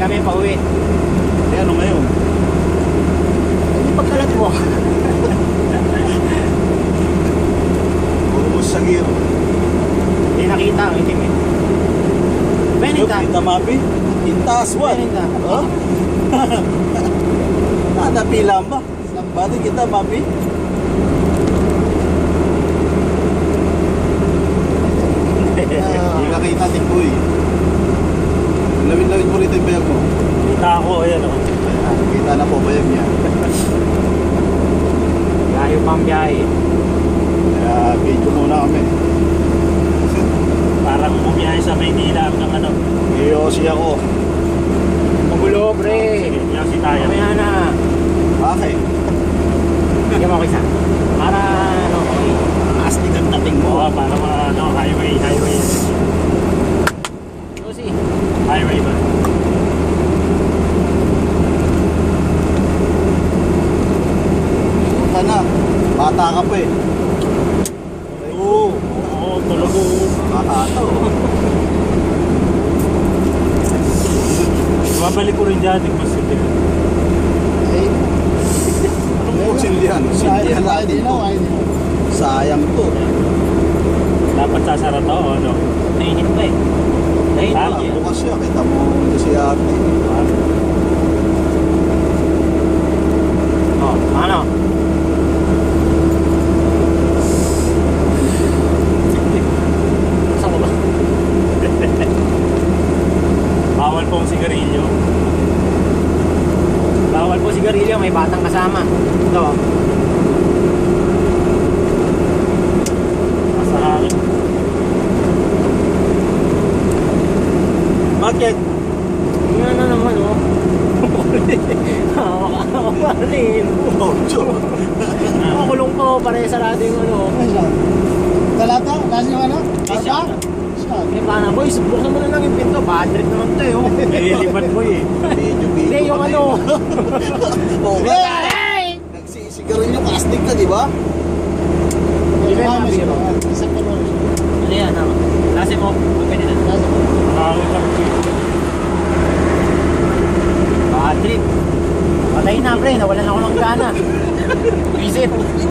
kami pauwi. Eh, ano ngayon? Hindi pagkalat mo. Puro sa gear. Hindi nakita ang itim eh. Benita. Kita mapi? Intas, what? Benita. Oh? Napila ba? Bakit kita mapi? Hindi ka kita, Tingkoy. Lawin-lawin mo rito yung bayag mo. Kita ako, ayan o. Ayan, kita na po bayag niya. Layo pang biyahe. Kaya video muna kami. Parang bumiyahe sa Maynila hanggang ano. Iyosi ako. Magulo, pre. Yan si Tayo. Mamaya na. Bakit? Bigyan mo ako isa. Para, ano, okay. Astig ang dating mo. Oo, para mga ano, highway. Susi. Highway ba? Punta na. Bata ka pa eh. Oo, tulog ko. Bata to. Babalik ko rin dyan, tigmas ko din. Eh, anong po sildihan? Sildihan natin to. Sayang to. Dapat sasara to, ano? Nainit pa eh. Nainit Ah, pa eh. Bukas siya. Kita mo ito si ate. Oh, ano? Saan ko ba? Bawal pong sigarilyo. Bawal po sigarilyo, may batang kasama. Ito. Masarap. Bakit? Yan na naman, oh. Makakalin. Oh, Joe. Makulong ko, pare sarado yung ano. Talata? Nasa yung ano? Karpa? Eh, paano boy, buksan mo na lang yung pinto. Bad trip naman to eh, oh. Nililipat mo eh. Video-video Hindi, yung kami. ano. Oh, Hey! nagsisigarilyo ka. Astig ka, di ba? Hindi na nabiro. Isang puno. Ano yan, ano? Lasi mo, pwede na. Nakakita ko. Bad trip. Patay na, pre. Nawalan ako ng gana. Visit.